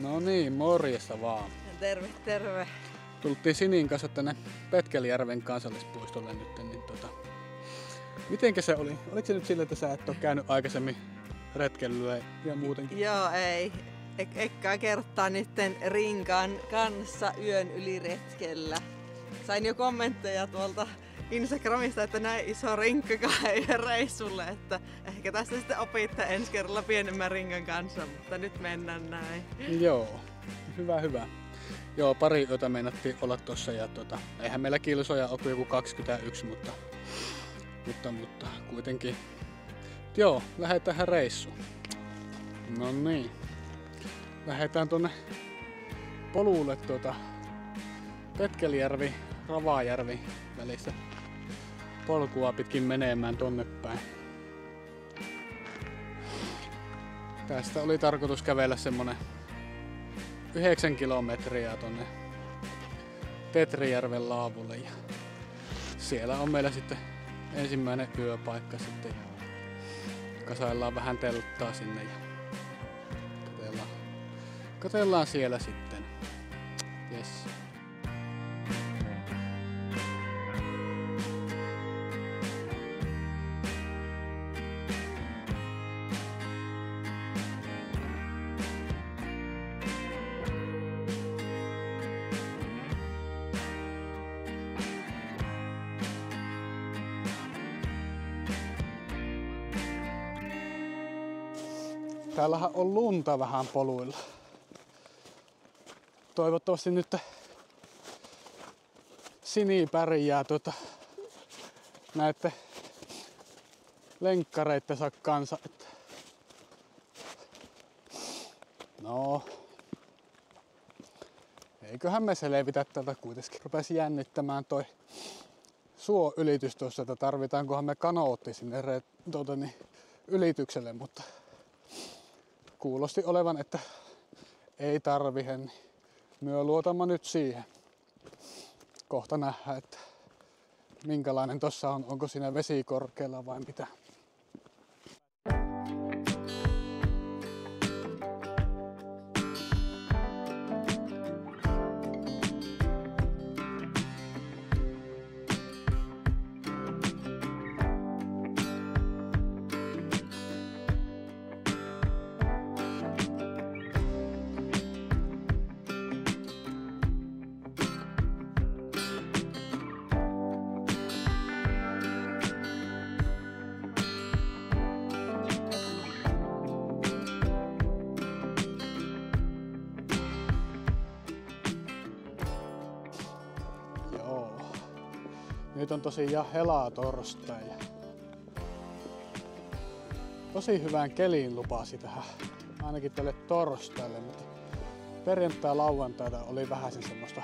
No niin, morjesta vaan. Terve, terve. Tultiin Sinin kanssa tänne Petkelijärven kansallispuistolle nyt. Niin mitenkä se oli? Oliko se nyt sillä, että sä et ole käynyt aikaisemmin retkeilyllä ja muutenkin? Joo, ei. Ekkaa kertaa nytten Rinkan kanssa yön yli retkellä. Sain jo kommentteja tuolta Instagramista, että näin iso rinkkakaan ei reissulle, että ehkä tästä sitten opitte ensi kerralla pienemmän rinkan kanssa, mutta nyt mennään näin. Joo, hyvä. Joo, pari yötä meinattiin olla tossa ja eihän meillä kilsoja ole joku 21, mutta kuitenkin. Joo, lähdetään reissuun. No niin. Lähdetään tonne polulle Petkelijärvi, Ravajärvi välissä polkua pitkin menemään tonne päin. Tästä oli tarkoitus kävellä semmonen 9 kilometriä tonne Tetrijärven laavulle ja siellä on meillä sitten ensimmäinen yöpaikka sitten ja kasaillaan vähän telttaa sinne ja katellaan siellä sitten. Yes. Täällähän on lunta vähän poluilla. Toivottavasti nyt Sini pärjää näette lenkkareittensa kanssa. No, eiköhän me selvitä tätä kuitenkin. Rupesi jännittämään toi suoylitys tuossa, että tarvitaankohan me kanootti sinne ylitykselle, mutta kuulosti olevan, että ei tarvihe, niin myö luotamme nyt siihen. Kohta nähdään, että minkälainen tossa on, onko siinä vesi korkealla vai mitä. Nyt on tosiaan helatorstai ja tosi hyvän kelin lupasi tähän, ainakin tälle torstaille, mutta perjantai lauantaita oli vähän semmoista,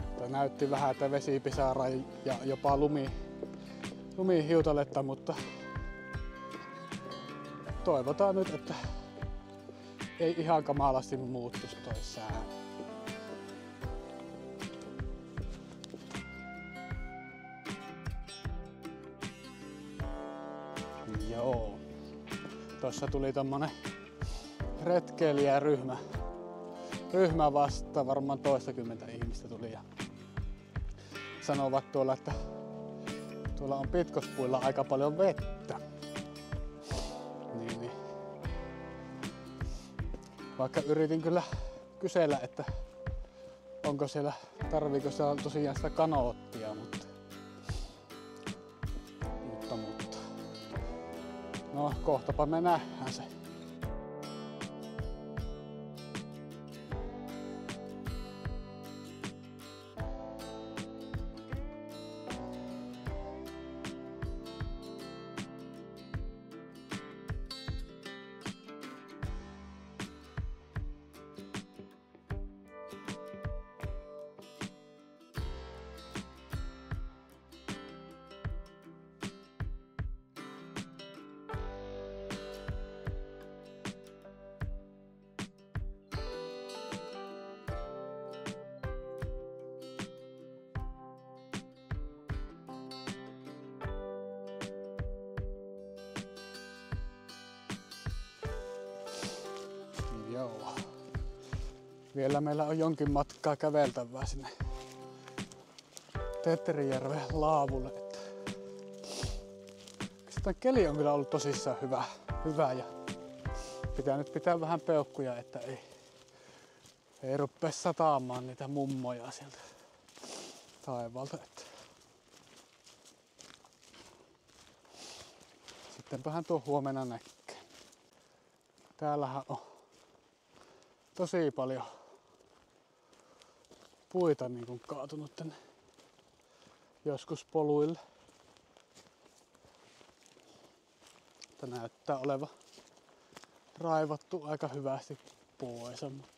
että näytti vähän, että vesipisara ja jopa lumihiutaletta, mutta toivotaan nyt, että ei ihan kamalasti muuttuisi toi sää. Joo. Tuossa tuli tommonen retkeilijäryhmä vasta, varmaan 20 ihmistä tuli ja sanovat tuolla, että tuolla on Pitkospuilla aika paljon vettä. Niin. Vaikka yritin kyllä kysellä, että tarviiko siellä tosiaan sitä kanoottia, mutta no, kohtapa me nähdään se. Vielä meillä on jonkin matkaa käveltävää sinne Teterijärven laavulle. Sitten keli on kyllä ollut tosissaan hyvä ja pitää nyt pitää vähän peukkuja, että ei rupea sataamaan niitä mummoja sieltä taivaalta. Sittenpähän tuo huomenna näkee. Täällähän on tosi paljon puita niin kuin kaatunut tänne joskus poluille. Tämä näyttää olevan raivattu aika hyvästi pois, mutta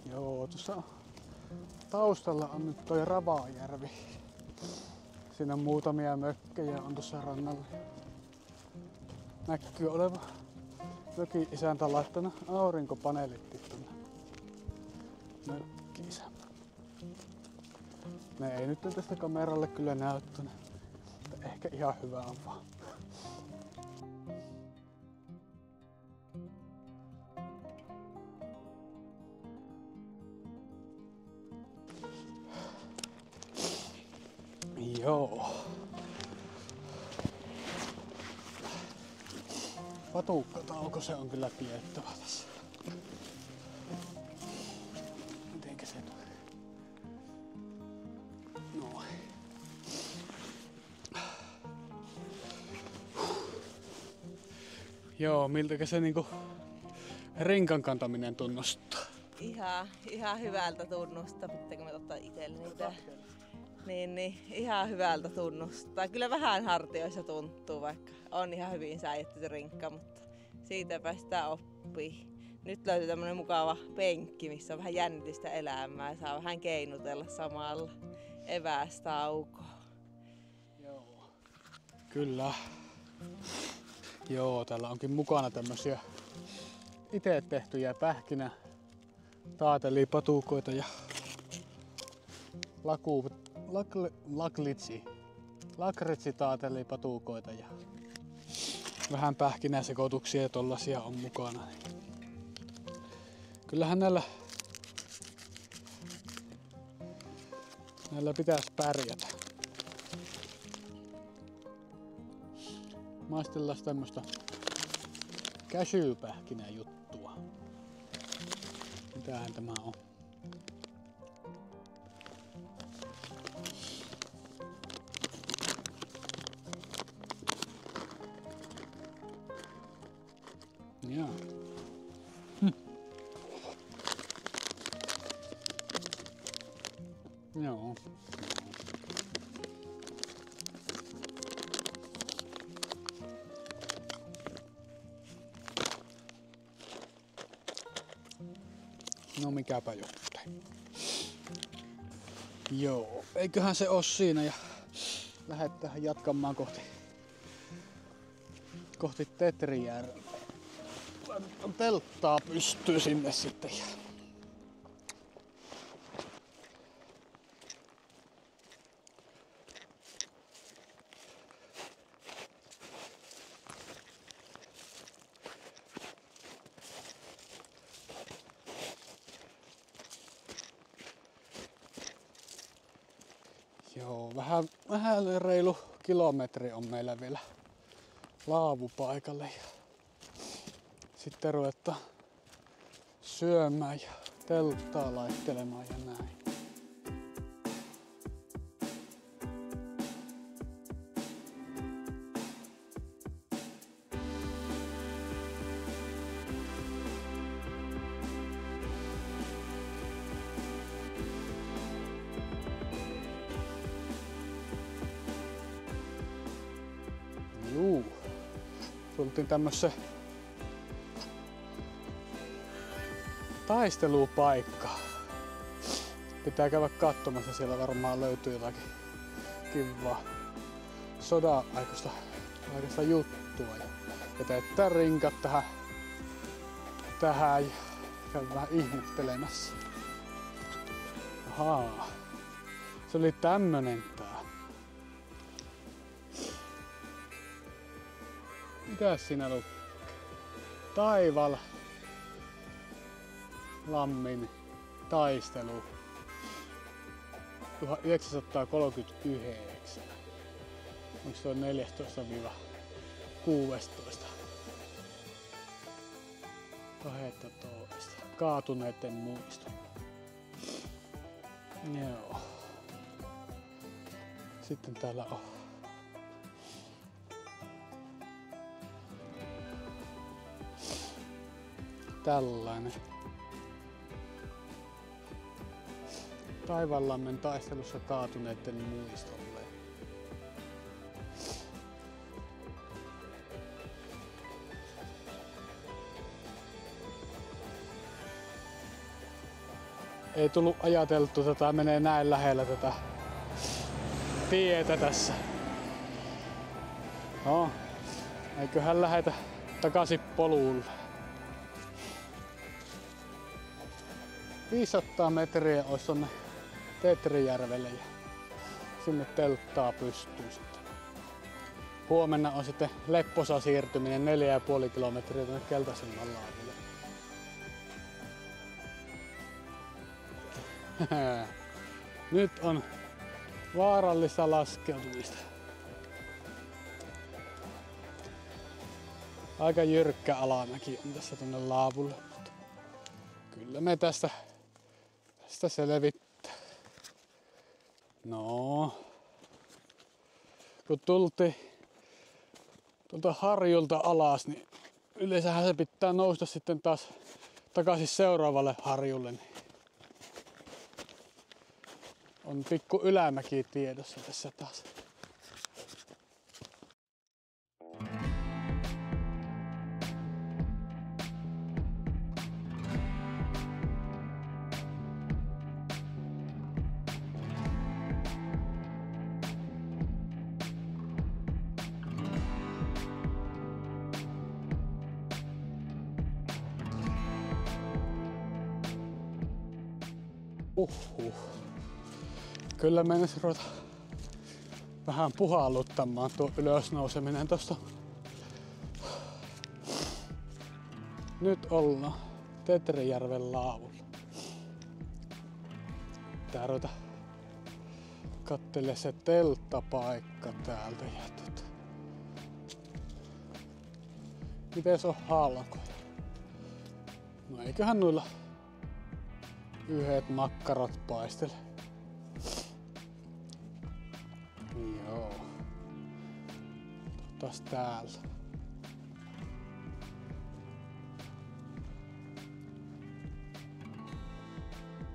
joo, tuossa taustalla on nyt toi Ravajärvi. Siinä on muutamia mökkejä on tuossa rannalla. Näkyy oleva möki-isäntä laittanut aurinkopaneelit tuonne mökkiinsä. Ne ei nyt tästä kameralle kyllä näyttänyt, mutta ehkä ihan hyvä on vaan. Joo. Patukkatauko se on kyllä pidettävä tässä. Mitenkä se tulee? Noin. Joo, miltäkä se niinku rinkan kantaminen tunnustaa? Ihan hyvältä tunnusta, pitääkö mä ottaa itselle niitä? Niin, ihan hyvältä tunnustaa. Kyllä vähän hartioissa tuntuu, vaikka on ihan hyvin säijetty se rinkka, mutta siitä päästään oppii. Nyt löytyy tämmönen mukava penkki, missä on vähän jännitystä elämää ja saa vähän keinutella samalla. Evästauko. Joo. Kyllä. Joo, täällä onkin mukana tämmösiä itse tehtyjä pähkinä taatelipatukoita ja lakritsitaatelipatukoita ja vähän pähkinäsekoituksia ja tollasia on mukana. Kyllähän näillä pitäisi pärjätä. Maistellaan tämmöstä cashew-pähkinä juttua. Mitähän tämä on? Joo. Joo. No mikäpä jottei. Joo, eiköhän se oo siinä ja lähdetään jatkamaan kohti Teterijärveä. Telttaa pystyy sinne sitten. Joo, vähän reilu kilometri on meillä vielä laavupaikalle. Sitten ruvetaan syömään ja telttaa laittelemaan ja näin. Juu. Tultiin tämmössä taistelupaikkaan. Pitää käydä katsomassa, siellä varmaan löytyy jotakin kivaa sodan aikaista juttua. Ja teettää rinkat tähän ja käy vähän ihmettelemässä. Ahaa. Se oli tämmönen tää. Mitäs siinä lukee? Taival Lammin taistelu 1939. Onko se 14-16? 12. Kaatuneiden muisto. Joo. Sitten täällä on tällainen. Taivallammen taistelussa kaatuneiden muistolle. Ei tullut ajateltu, tätä menee näin lähellä tätä tietä tässä. No, eiköhän lähetä takaisin polulle. 500 metriä olisi tonne Tetrijärvelle ja sinne telttaa pystyy sitten. Huomenna on sitten lepposa siirtyminen 4,5 kilometriä tuonne Keltasillan laavulle. Nyt on vaarallista laskeutumista. Aika jyrkkä alamäki on tässä tuonne laavulle, mutta kyllä me tästä selvittää. No, kun tultiin tuolta harjulta alas, niin yleensähän se pitää nousta sitten taas takaisin seuraavalle harjulle. Niin on pikku ylämäki tiedossa tässä taas. Kyllä mennäisi ruveta vähän puhalluttamaan tuo ylösnouseminen tosta. Nyt ollaan Tetrijärven laavulla. Pitää ruveta kattele se telttapaikka täältä. Mites on halkoja? No eiköhän noilla yhdet makkarat paistele. Joo. Otas täältä.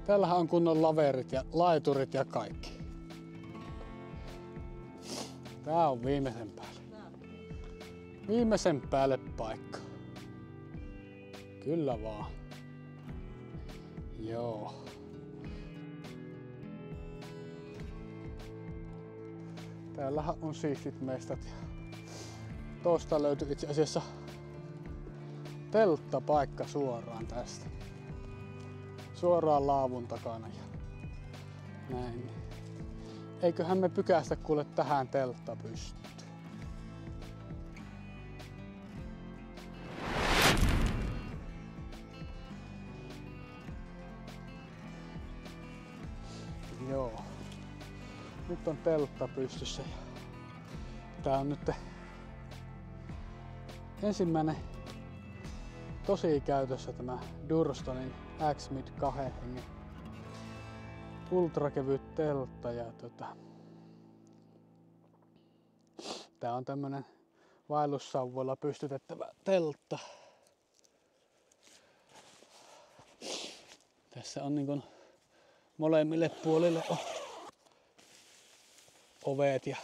Täällähän on kunnon laverit ja laiturit ja kaikki. Tää on viimeisen päälle. Viimeisen päälle paikka. Kyllä vaan. Joo. Täällähän on siistit mestat ja tosta löytyy itse asiassa telttapaikka suoraan tästä. Suoraan laavun takana ja näin. Eiköhän me pykästä kuule tähän teltta pystyyn. Joo. Nyt on teltta pystyssä ja tää on nyt ensimmäinen tosi käytössä tämä Durstonin X-Mid 2 hengen ultrakevyt teltta ja tää on tämmönen vaellussauvoilla pystytettävä teltta. Tässä on niin kuin molemmille puolille ovet ja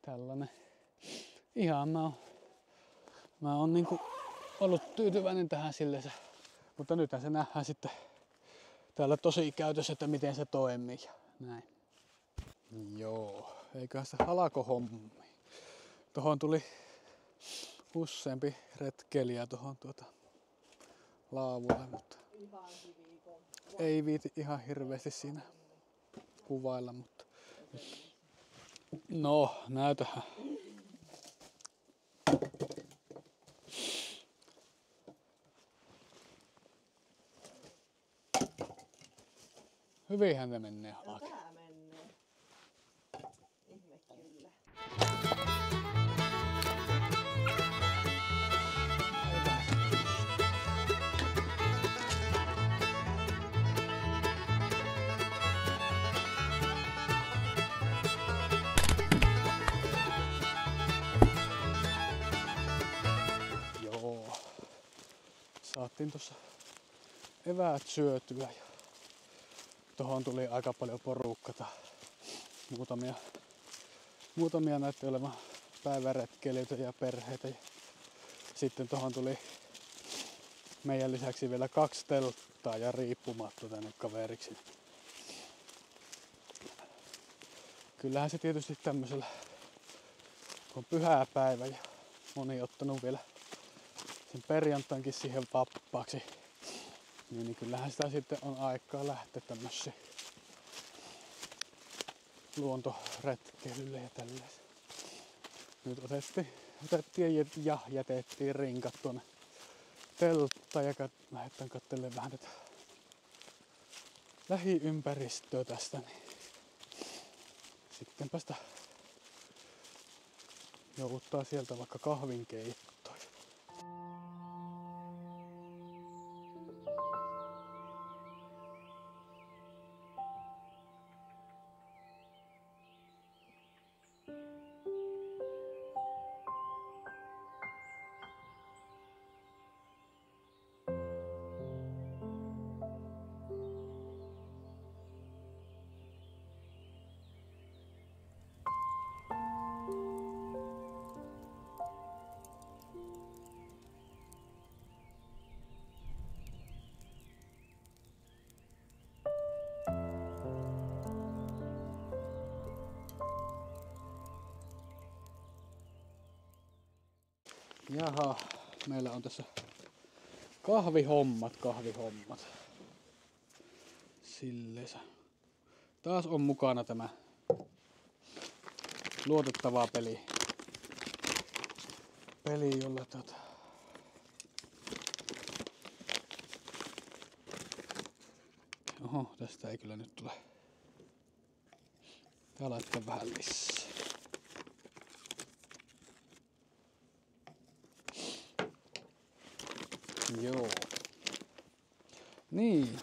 tällainen. Ihan mä oon niinku ollut tyytyväinen tähän silleen. Mutta nythän se nähdään sitten täällä tosi käytössä, että miten se toimii ja näin. Joo, eiköhän se halako hommi. Tohon tuli useampi retkeilijä tohon laavulle, mutta ei viiti ihan hirveästi siinä kuvailla, mutta no näytähän. Hyvinhän ne menee halki. No tää menee. Ihme kyllä. Joo. Saatiin tuossa eväät syötyä ja tohon tuli aika paljon porukkaa. Muutamia näytti olevan päiväretkeilijöitä ja perheitä. Ja sitten tohon tuli meidän lisäksi vielä 2 telttaa ja riippumatto tänne kaveriksi. Kyllähän se tietysti tämmöisellä, kun on pyhäpäivä ja moni ottanut vielä sen perjantainkin siihen vappaaksi, niin kyllähän sitä sitten on aikaa lähteä tämmöisiin luontoretkeilylle ja tälleen. Nyt otettiin ja jätettiin rinkat tuonne telttaan ja lähdetään katselemaan vähän tätä lähiympäristöä tästä. Niin sittenpä sitä jouduttaa sieltä vaikka kahvinkeittoon. Jaha, meillä on tässä kahvihommat. Silleensä. Taas on mukana tämä luotettava peli, jolla Oho, tästä ei kyllä nyt tule. Tää laittaa vähän lisää. Joo. Niin.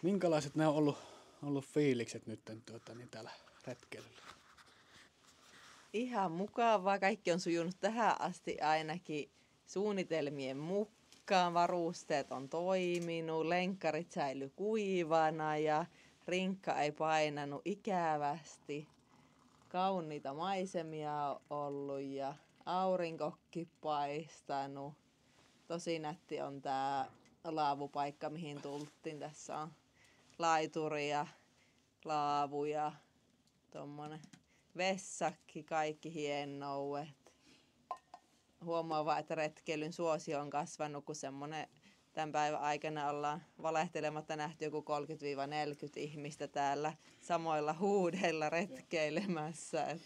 Minkälaiset ne on ollut fiilikset nyt niin täällä retkeilyllä? Ihan mukavaa. Kaikki on sujunut tähän asti ainakin suunnitelmien mukaan. Varusteet on toiminut, lenkkarit säily kuivana ja rinkka ei painanut ikävästi. Kauniita maisemia on ollut ja aurinkokki paistanut. Tosi nätti on tää laavupaikka, mihin tultiin. Tässä on laituri ja laavu ja tommonen vessakki, kaikki hienoudet. Huomaa vaan, että retkeilyn suosio on kasvanut, kun semmonen tämän päivän aikana ollaan valehtelematta nähty joku 30-40 ihmistä täällä samoilla huudeilla retkeilemässä.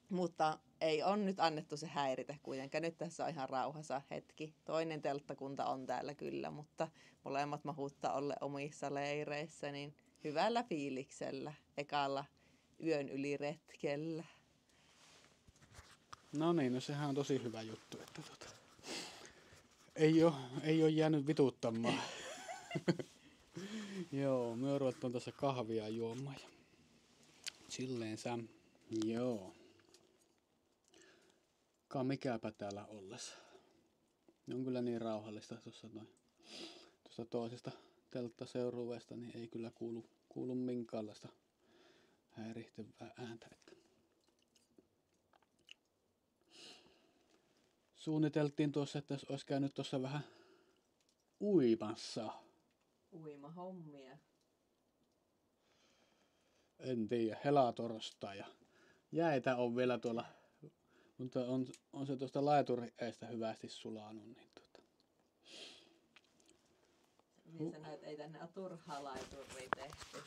Mutta ei on nyt annettu se häiritä kuitenkaan. Nyt tässä on ihan rauhassa hetki. Toinen telttakunta on täällä kyllä, mutta molemmat mahuutta olle omissa leireissä, niin hyvällä fiiliksellä ekalla yön yli retkellä. No niin, no sehän on tosi hyvä juttu, että ei oo jäänyt vituuttamaan. Joo, me ruvetaan tässä kahvia juomaan ja chilleensä. Joo. Mikäpä täällä ollessa. On kyllä niin rauhallista tuossa toisesta telttaseurueesta, niin ei kyllä kuulu minkäänlaista häirihtyvää ääntä. Että suunniteltiin tuossa, että jos olisi käynyt tuossa vähän uimassa. Uimahommia. En tiedä, helatorstai ja jäitä on vielä tuolla, mutta on se tuosta laituriäistä hyvästi sulanut. Niin Mies sanoi, että ei tänne ole turhaa laituria tehty.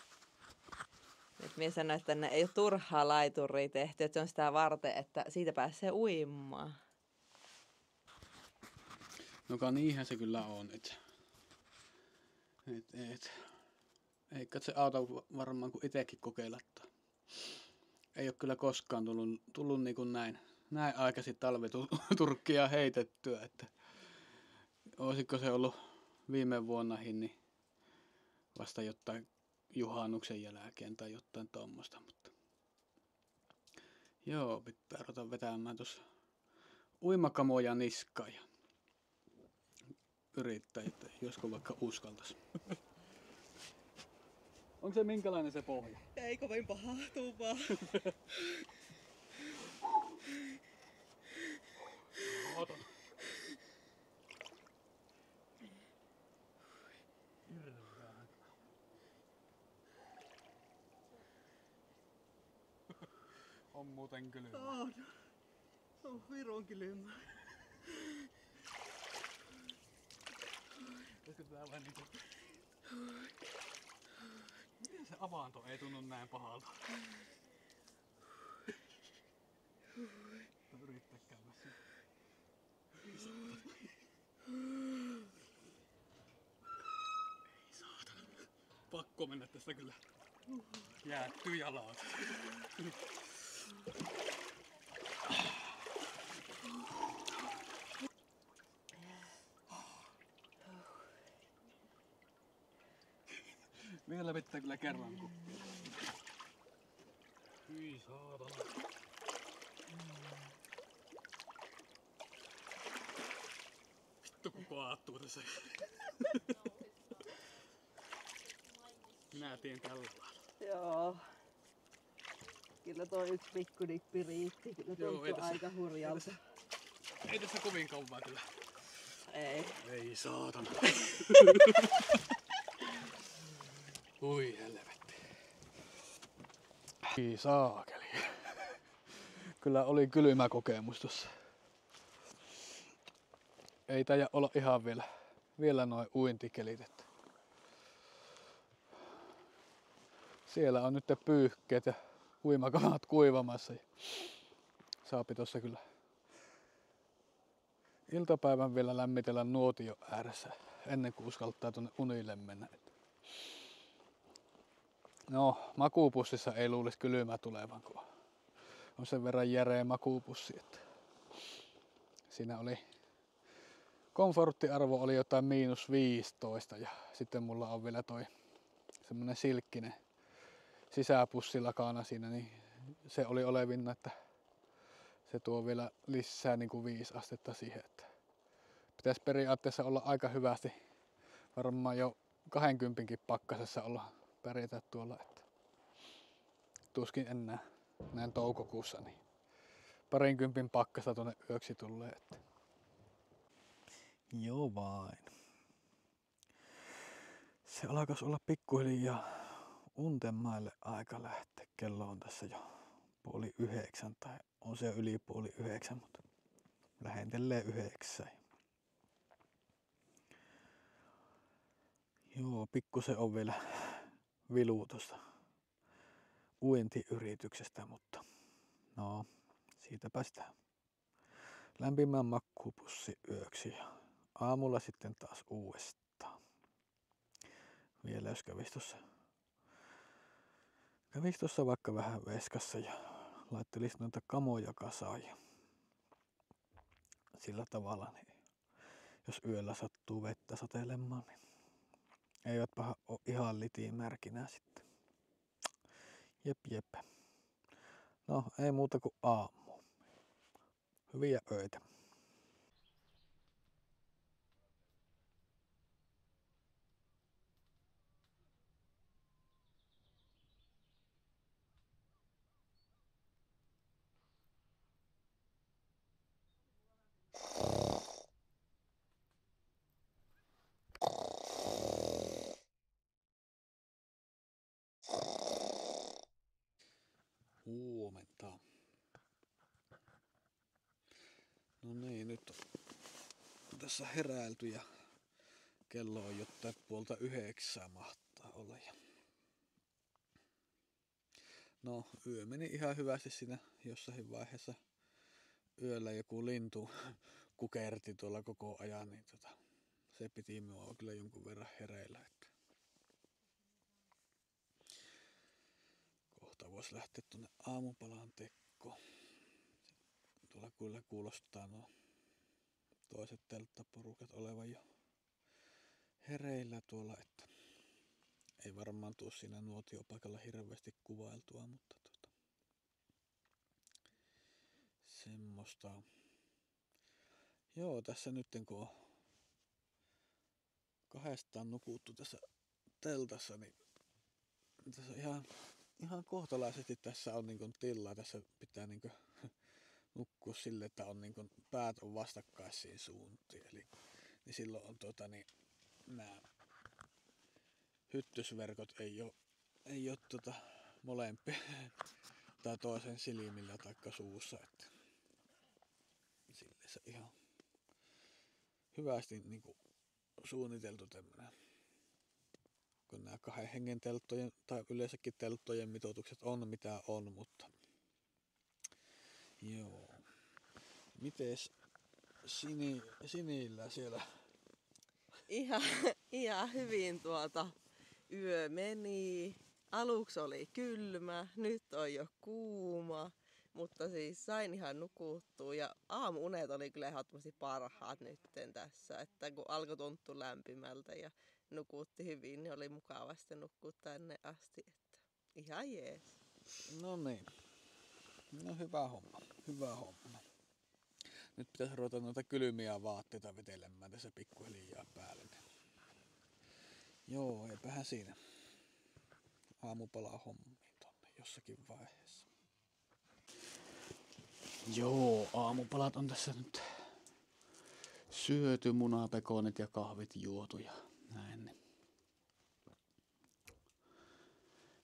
Nyt mies sanoi, että tänne ei ole turhaa laituria tehty, että se on sitä varten, että siitä pääsee uimaan. No niinhän se kyllä on, eikä se auta varmaan kuin itsekin kokeilla. Ei ole kyllä koskaan tullut niin kuin näin aikaisin talviturkkia heitettyä, että olisiko se ollut viime vuonnahin niin vasta jotain juhannuksen jälkeen tai jotain tuommoista, mutta joo, pitää ruveta vetämään tuossa uimakamoja niskaan ja yrittää, että josko vaikka uskaltaisi. Onko se minkälainen se pohja? Ei kovin paha, tuu vaan. Otan. On muuten kylmä. On virun kylmä. Olisiko tää vähän niinku... Miten se avanto ei tunnu näin pahalta? Yrittää käydä sen. Ei saatana. Pakko mennä tästä kyllä. Jäättyy jalat. Vielä pitää kyllä kerran kuppia. Hyi saatana. Vittu kun kaattuu tässä. Minä teen tällä lailla. Joo. Kyllä tuo yksi pikkudippi riitti. Kyllä tuntui aika hurjalta. Ei tässä kovin kauan kyllä. Ei. Ei saatana. Ui helvetti. Ei saakeli. Kyllä oli kylmä kokemus tossa. Ei taida olla ihan vielä noin uintikelit. Että siellä on nyt pyyhkeet ja uimakamat kuivamassa. Saapi tossa kyllä iltapäivän vielä lämmitellä nuotio ääressä ennen kuin uskaltaa tuonne unille mennä. No, makuupussissa ei luulisi kylmä tulevan, kun on sen verran järeä makuupussi. Että siinä oli komforttiarvo oli jotain -15 ja sitten mulla on vielä toi semmonen silkkinen sisäpussilakana siinä, niin se oli olevinna, että se tuo vielä lisää niin kuin 5 astetta siihen. Että pitäisi periaatteessa olla aika hyvästi, varmaan jo 20 pakkasessa olla pärjätä tuolla, että tuskin enää näin toukokuussa niin 20 pakkasta tuonne yöksi tulee. Että. Joo vain. Se alkaisi olla pikkuhiljaa untemaille aika lähteä. Kello on tässä jo 8:30 tai on se jo yli 8:30, mutta lähentelee 9. Joo, pikkusen on vielä vilu tuosta uintiyrityksestä, mutta no, siitäpä sitä lämpimän makuupussi yöksi ja aamulla sitten taas uudestaan. Vielä jos kävis tuossa vaikka vähän veskassa ja laittelis noita kamoja kasaan ja sillä tavalla, niin jos yöllä sattuu vettä satelemaan, niin eivätpä ole ihan litimärkinä sitten. Jep. No, ei muuta kuin aamu. Hyviä öitä. huomenta. No niin, nyt on tässä heräilty ja kello on jotain 8:30 mahtaa olla. No, yö meni ihan hyvästi siinä jossain vaiheessa. Yöllä joku lintu kukerti tuolla koko ajan, niin se piti minua kyllä jonkun verran hereillä. Että kohta voisi lähteä tuonne aamupalan tekoon. Tuolla kyllä kuulostaa nuo toiset telttaporukat olevan jo hereillä tuolla, että ei varmaan tuu siinä nuotiopaikalla hirveästi kuvailtua, mutta semmoista. Joo, tässä nyt kun on kahdestaan nukuttu tässä teltassa, niin tässä ihan kohtalaisesti tässä on niin kuin tilaa. Tässä pitää niin kuin nukkua sille, että on niin kuin päät on vastakkaisiin suuntiin. Eli niin silloin on nämä hyttysverkot ei ole molempia tai toisen silmillä tai suussa. Että sille se ihan hyvästi niin kuin suunniteltu tämmönen. Kun nämä 2 hengen telttojen tai yleensäkin telttojen mitoitukset on mitä on, mutta joo. Mites Sinillä siellä? Ihan hyvin yö meni. Aluksi oli kylmä, nyt on jo kuuma, mutta siis sain ihan nukuttua ja aamuunet oli kyllä ehdottomasti parhaat nytten tässä, että kun alkoi tuntua lämpimältä ja nukutti hyvin, niin oli mukavasti nukkua tänne asti, että ihan jees. No niin, no hyvä homma. Nyt pitäisi ruveta noita kylmiä vaatteita vetelemään tässä pikkuhiljaa päälle. Joo, eipähän siinä. Aamupala hommiin tonne jossakin vaiheessa. Joo, aamupalat on tässä nyt syöty, munapekonit ja kahvit juotu ja näin.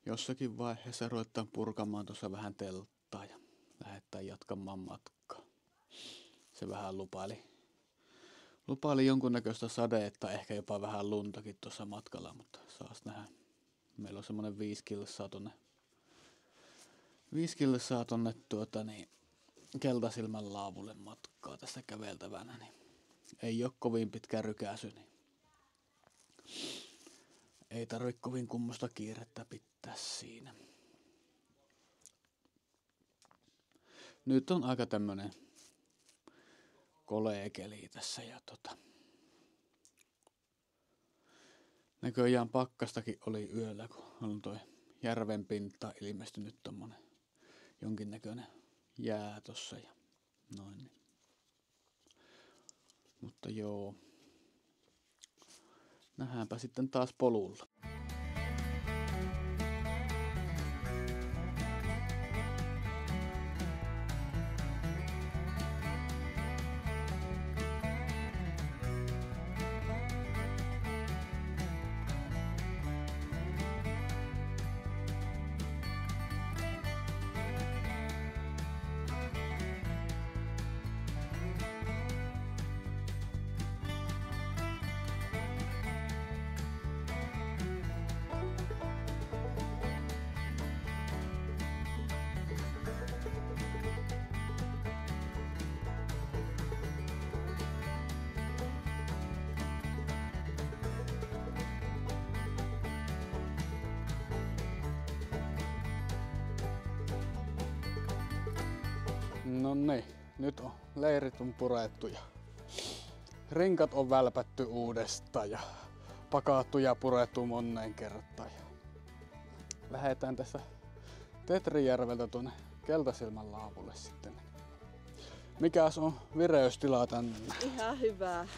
Jossakin vaiheessa ruvetaan purkamaan tuossa vähän telttaa ja lähdetään jatkamaan matkaa. Se vähän lupaili jonkunnäköistä sadetta, ehkä jopa vähän luntakin tuossa matkalla, mutta saas nähdä. Meillä on semmonen 5 kilsaa tonne Keltasilmän laavulle matkaa tässä käveltävänä, niin ei oo kovin pitkä rykäsy, niin ei tarvitse kovin kummosta kiirettä pitää siinä. Nyt on aika tämmönen koleekeli tässä ja näköjään pakkastakin oli yöllä, kun on toi järven pintaan ilmestynyt tommonen jonkinnäköinen jää tossa ja noin. Niin. Mutta joo, nähdäänpä sitten taas polulla. No niin, nyt on leirit on purettu ja rinkat on välpätty uudestaan ja pakattu ja purettu moneen kertaan. Ja lähdetään tässä Tetrijärveltä tuonne Keltasilmän laavulle sitten. Mikäs on vireystila tänne? Ihan hyvä.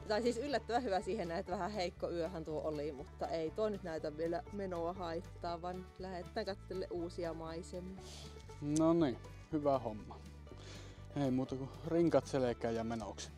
Tai siis yllättävän hyvä siihen, että vähän heikko yöhän tuo oli, mutta ei tuo nyt näytä vielä menoa haittaa, vaan lähdetään katselemaan uusia maisemia. No niin, hyvä homma. Ei muuta kuin rinkat selkään ja menoksi.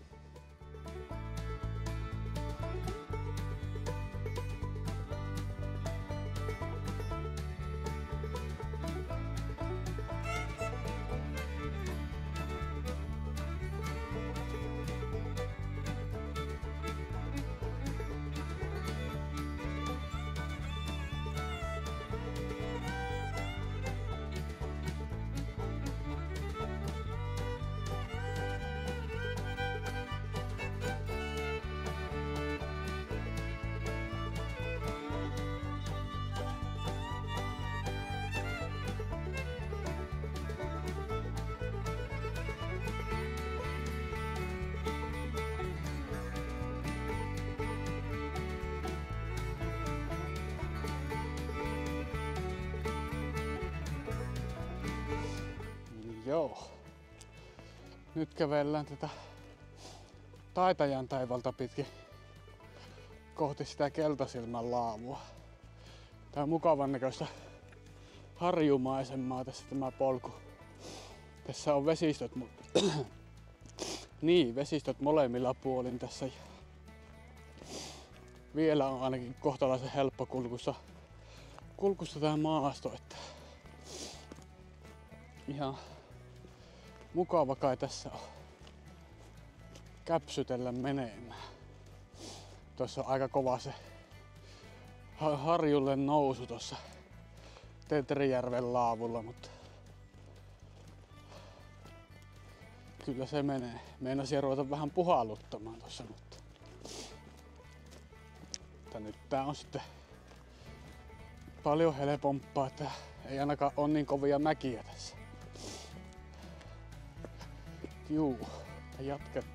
Joo. Nyt kävellään tätä Taitajan taivalta pitkin kohti sitä Keltasilmän laavua. Tää on mukavan näköistä harjumaisemaa tässä tämä polku. Tässä on vesistöt, vesistöt molemmilla puolin tässä. Vielä on ainakin kohtalaisen helppo kulkussa tää maasto, että ihan mukava kai tässä on käpsytellä menemään. Tuossa on aika kova se harjulle nousu tuossa Tetrijärven laavulla, mutta kyllä se menee. Meinasin ruveta vähän puhalluttamaan tuossa, mutta nyt tää on sitten paljon helpompaa, että ei ainakaan ole niin kovia mäkiä tässä. Juu, jatketaan.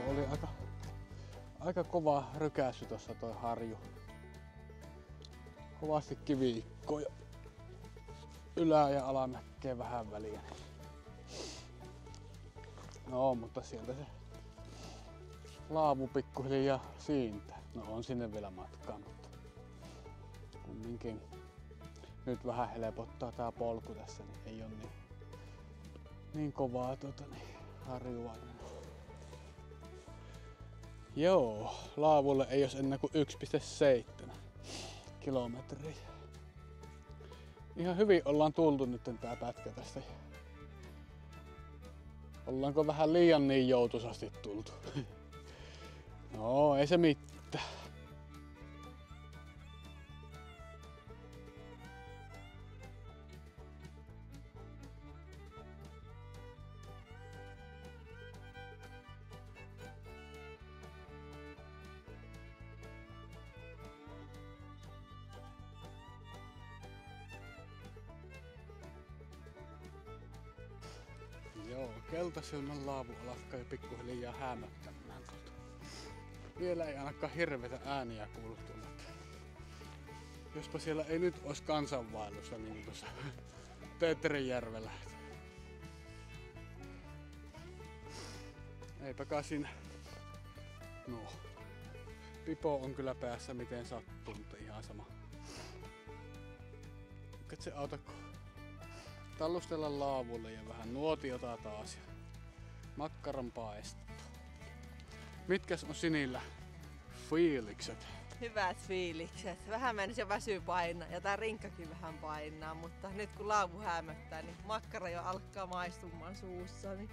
Oli aika kova rykäsy tuossa toi harju. Kovasti kiviikkoja. Ylä- ja alamäkkeä vähän väliä. No, mutta sieltä se laavu pikkuhiljaa siintää. No on sinne vielä matkaa, mutta kumminkin nyt vähän helpottaa tää polku tässä, niin ei oo niin kovaa harjuvainen. Joo, laavulle ei olisi enää kuin 1,7 kilometriä. Ihan hyvin ollaan tultu nyt tää pätkä tästä. Ollaanko vähän liian niin joutuisasti tultu? No, ei se mitään. Joo, Keltasilmän laavu alkaa jo pikkuhiljaa hämöttämään tuolta. Vielä ei ainakaan hirveitä ääniä kuulu tuolta. Jospa siellä ei nyt olisi kansanvaellusta niin kuin tuossa Tetrijärvellä. Eipä kai siinä. No, pipo on kyllä päässä miten sattuu, mutta ihan sama. Eikä se auta tallustella laavulle ja vähän nuotiota taas ja makkaran paistoa. Mitkäs on sinillä fiilikset? Hyvät fiilikset. Vähän mennessä jo väsy painaa ja tää rinkkakin vähän painaa, mutta nyt kun laavu hämöttää, niin makkara jo alkaa maistumaan suussa, niin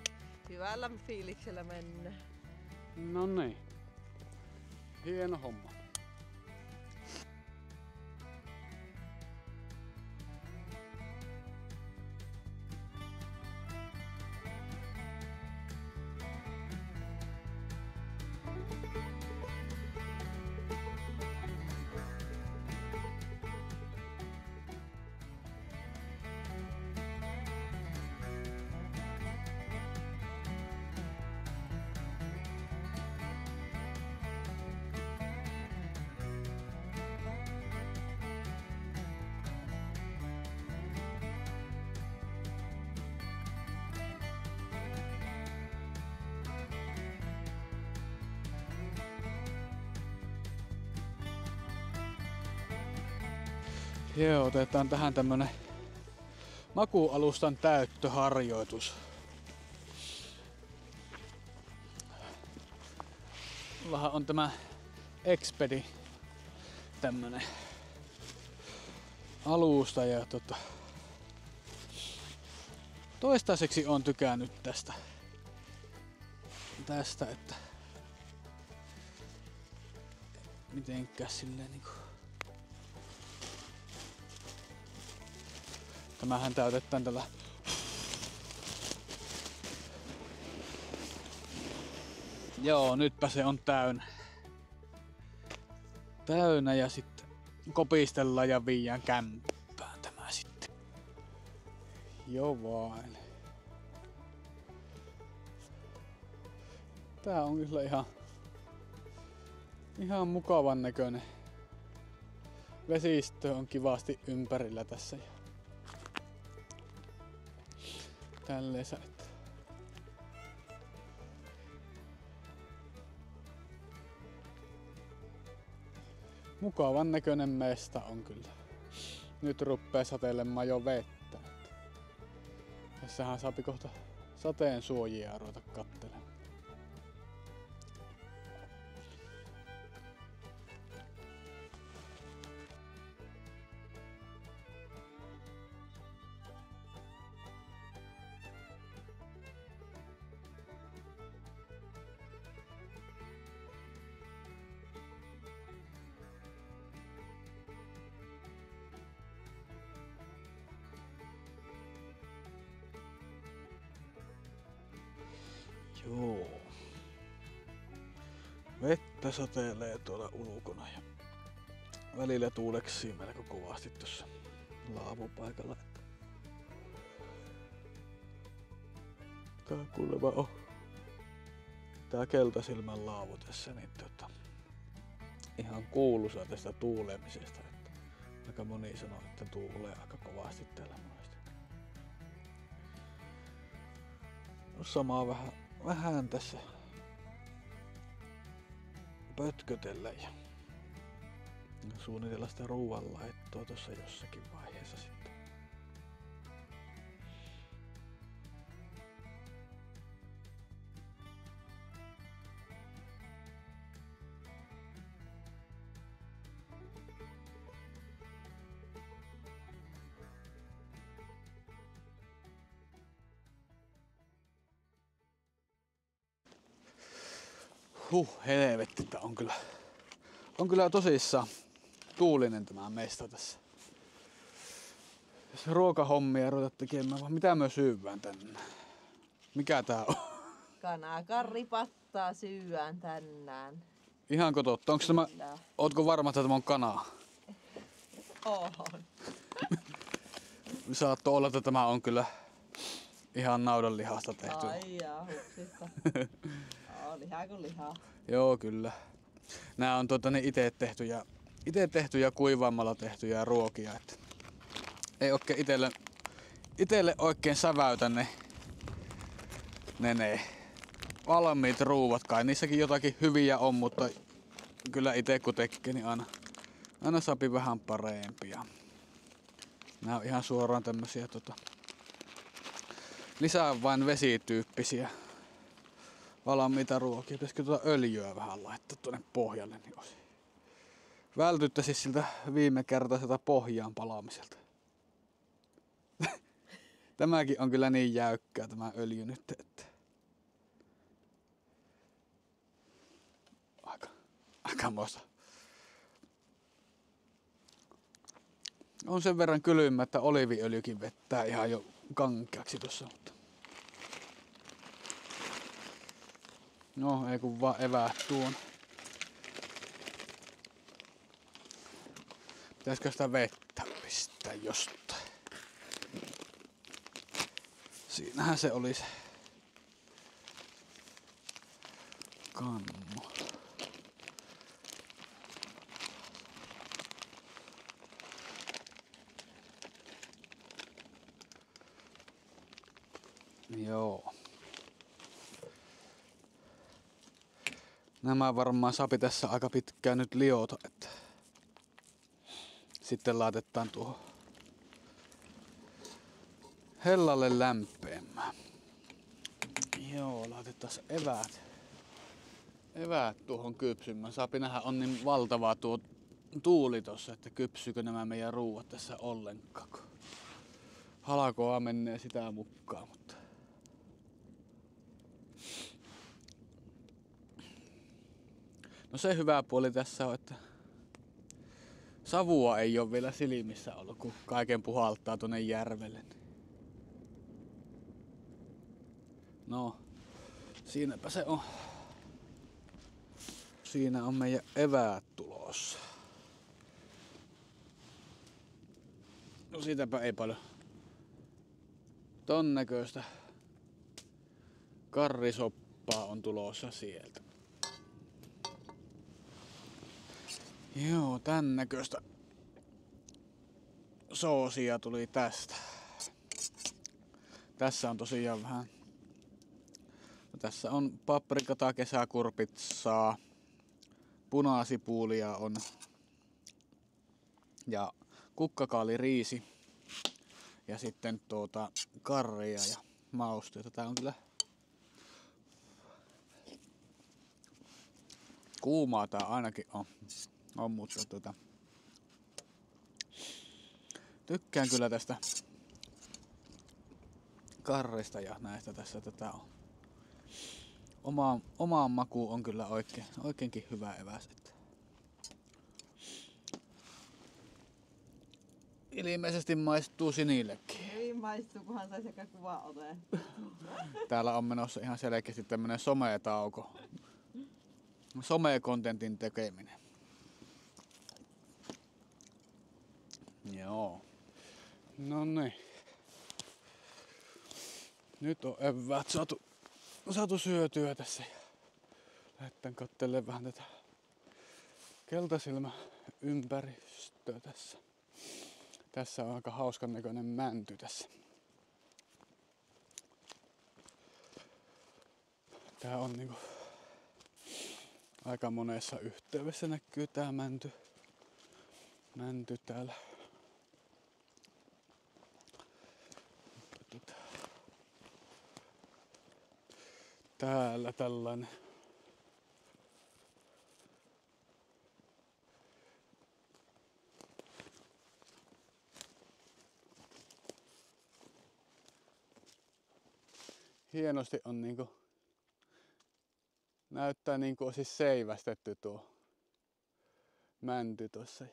hyvällä fiiliksellä mennään. No niin. Hieno homma. Joo, otetaan tähän tämmönen makuualustan täyttöharjoitus. Mullahan on tämä Expedi tämmönen alusta ja toistaiseksi on tykännyt tästä, että mitenkäs silleen niinku. Tämähän täytetään tällä joo, nytpä se on täynnä ja sitten kopistellaan ja viiään kämppään tämä sitten. Joo vain. Tää on kyllä ihan mukavan näköinen. Vesistö on kivasti ympärillä tässä ja tälleensä, että mukavan näköinen mesta on kyllä. Nyt ruppee sateilemaan jo vettä. Tässähän saapi kohta sateen suojia ruveta kattelemaan. Joo. Vettä satelee tuolla ulkona ja välillä tuuleksii melko kovasti tuossa laavupaikalla. Tää kuulemma on tää keltasilmän laavu tässä, niin ihan kuuluisa tästä tuulemisesta. Että aika moni sanoo, että tuulee aika kovasti täällä monesti. No samaa vähän tässä pötkötellä ja suunnitella sitä ruoanlaittoa tuossa jossakin vaiheessa sitten. Helvetti, tää on kyllä tosissaan tuulinen tämä mesta tässä. Jos ruokahommia ruveta tekemään, vaan mitä me syödään tänne? Mikä tää on? Kanakarripattaa syödään tänään. Ihanko totta? Onko tämä, ootko varma, että tämä on kanaa? On. Saatto olla, että tämä on kyllä ihan naudanlihasta tehty. Ai jaa, hupsista. Lihaa kuin lihaa. Joo, kyllä. Nää on itse tehtyjä kuivaamalla tehtyjä ruokia. Että ei oikein itelle oikein säväytä ne valmiit ruuat kai. Niissäkin jotakin hyviä on, mutta kyllä itse kun tekee, niin aina saapi vähän parempia. Nää on ihan suoraan tämmösiä lisää vain vesityyppisiä valmiita ruokia. Pitäisikö öljyä vähän laittaa tuonne pohjalle, niin vältyttäisiin siltä viime kertaiselta pohjaan palaamiselta. Tämäkin on kyllä niin jäykkää tämä öljy nyt, että aikamoista. On sen verran kylmä, että oliiviöljykin vettää ihan jo kankeaksi tuossa. No, ei kun vaan eväät tuon. Pitäisikö sitä vettä pistää jostain? Siinähän se olisi kannu. Joo. Nämä varmaan saapi tässä aika pitkään nyt liota, että sitten laitetaan tuohon hellalle lämpeämään. Joo, laitetaan eväät tuohon kypsymään. Saapi nähdä, on niin valtava tuo tuuli tossa, että kypsyykö nämä meidän ruuat tässä ollenkaan. halkoa menee sitä mukaan, mutta no se hyvä puoli tässä on, että savua ei ole vielä silmissä ollut, kun kaiken puhaltaa tuonne järvelle. No, siinäpä se on. Siinä on meidän eväät tulossa. No siitäpä ei paljon ton näköistä karrisoppaa on tulossa sieltä. Joo, tän näköistä soosia tuli tästä. Tässä on tosiaan vähän. Tässä on paprikata, kesäkurpitsaa, punaasipuulia on ja kukkakaaliriisi ja sitten karria ja mausteita. Tää on kyllä kuumaa tää ainakin on mutta tykkään kyllä tästä karrista ja näistä tässä tätä on. Omaan makuun on kyllä oikeinkin hyvä eväs. Ilmeisesti maistuu Sinillekin. Hyvin maistuu, kunhan sai sekä kuva otettua. Täällä on menossa ihan selkeästi tämmönen sometauko. Some-kontentin tekeminen. Joo. No niin. Nyt on eväät saatu syötyä tässä. Lähdetään katselemaan vähän tätä keltasilmä ympäristöä tässä. Tässä on aika hauskan näköinen mänty tässä. Tää on niinku aika monessa yhteydessä näkyy tää mänty täällä. Täällä tällainen hienosti on niinku näyttää niinku olisi seivästetty tuo mänty tossa.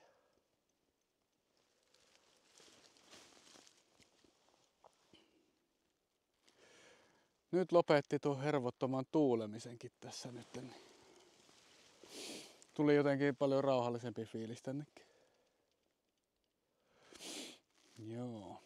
Nyt lopetti tuon hervottoman tuulemisenkin tässä nyt. Niin tuli jotenkin paljon rauhallisempi fiilis tännekin. Joo.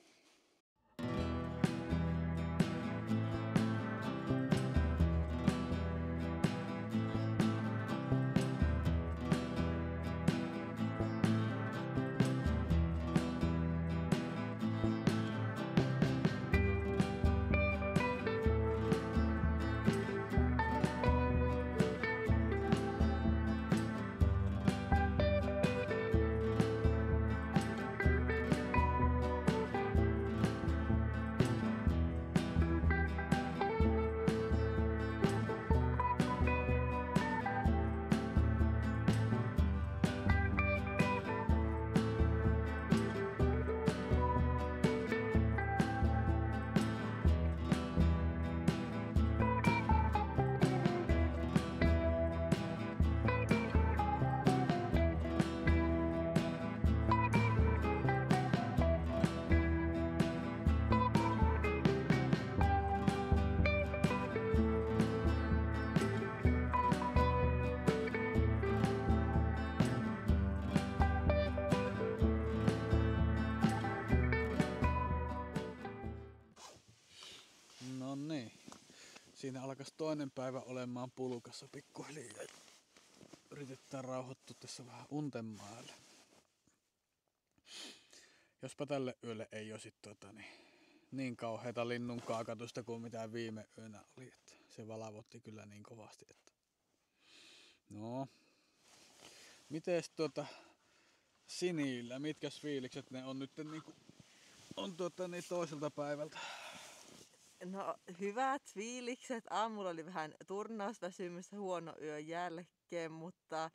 No niin. Siinä alkaisi toinen päivä olemaan pulkassa pikkuhiljaa. Yritetään rauhoittua tässä vähän untemaalle. Jospa tälle yölle ei olisi niin kauheita linnun kaakatusta kuin mitä viime yönä oli. Että se valavotti kyllä niin kovasti. Että no. Mites Sinillä, mitkäs fiilikset ne on nyt niinku on toiselta päivältä? No hyvät fiilikset. Aamulla oli vähän turnausväsymystä huono yön jälkeen, mutta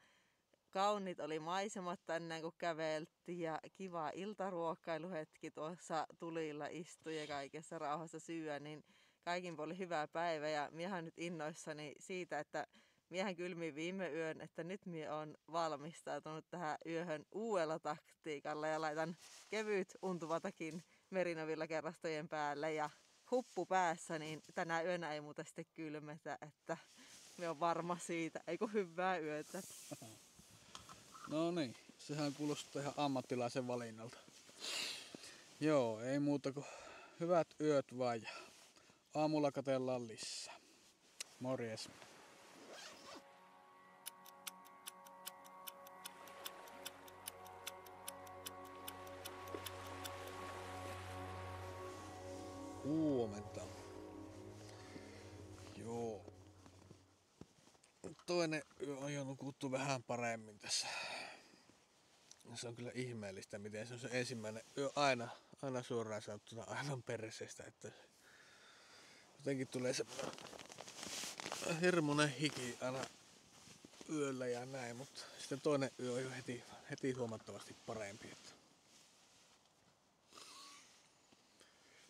kauniit oli maisemat tänään kun käveltiin ja kiva iltaruokailuhetki tuossa tulilla istui ja kaikessa rauhassa syödä, niin kaikin puolin hyvä päivä ja miehän nyt innoissani siitä, että miehän kylmi viime yön, että nyt mie on valmistautunut tähän yöhön uudella taktiikalla ja laitan kevyt untuvatakin merinovilla kerrastojen päälle ja huppu päässä, niin tänä yönä ei muuta sitten kylmetä, että me on varma siitä, eikö hyvää yötä. No niin, sehän kuulostaa ihan ammattilaisen valinnalta. Joo, ei muuta kuin hyvät yöt vaan ja aamulla katsellaan lisää. Morjes. Huomenta. Joo. Toinen yö on jo nukuttu vähän paremmin tässä. Se on kyllä ihmeellistä, miten se on se ensimmäinen yö aina suoraan sanottuna aivan perseestä, että jotenkin tulee se hirmuinen hiki aina yöllä ja näin, mutta sitten toinen yö on jo heti huomattavasti parempi. Että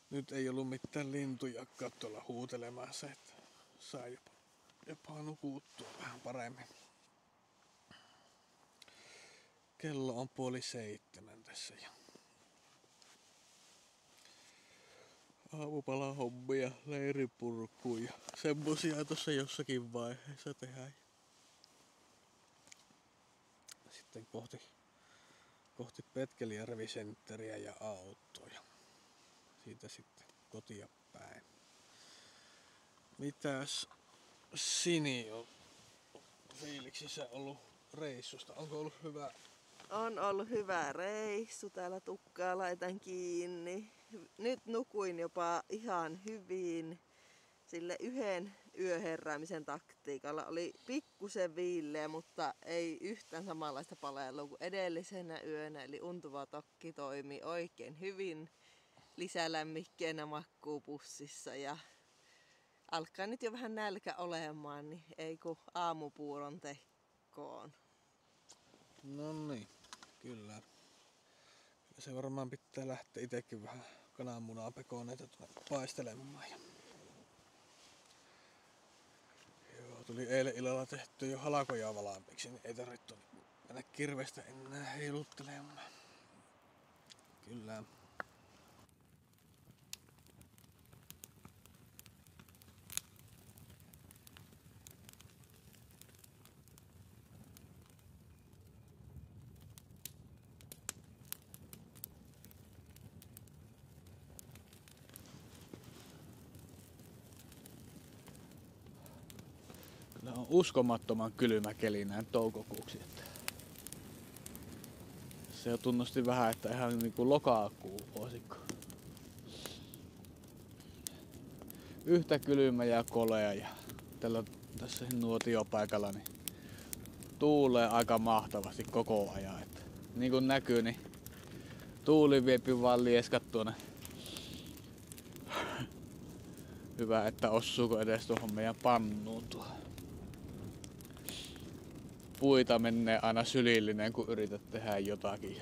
nyt ei ollut mitään lintujakaan tuolla huutelemassa, että sai jopa nukuttua vähän paremmin. Kello on 6:30 tässä ja aamupala hommia, leiripurkkuja ja semmosia tuossa jossakin vaiheessa tehdään. Sitten kohti Petkelijärvi-sentteriä ja autoja. Siitä sitten kotia päin. Mitäs Sini on fiiliksissä ollut reissusta? Onko ollut hyvä? On ollut hyvä reissu. Täällä tukkaa laitan kiinni. Nyt nukuin jopa ihan hyvin. Sille yhden yöheräämisen taktiikalla oli pikkusen viilleä, mutta ei yhtään samanlaista palelua kuin edellisenä yönä. Eli untuva tokki toimi oikein hyvin lisälämmikkeenä makkuupussissa ja alkaa nyt jo vähän nälkä olemaan, niin ei kun aamupuuron tekoon. No niin, kyllä. Se varmaan pitää lähteä itsekin vähän kananmunaa pekoneita paistelemaan. Joo, tuli eilen illalla tehty jo halkoja valmiiksi, niin ei tarvittu mennä kirvestä enää heiluttelemaan. Kyllä. Kyllä on uskomattoman kylmä keli näin toukokuuksi. Se jo tunnusti vähän, että ihan niinku lokakuu vuosikko. Yhtä kylmä ja kolea ja tässä nuotiopaikalla niin tuulee aika mahtavasti koko ajan. Että niin kuin näkyy, niin tuuli viepi vaan lieskat tuonne. Hyvä, että osuuko edes tuohon meidän pannuun tuo. Puita menee aina sylillinen, kun yrität tehdä jotakin.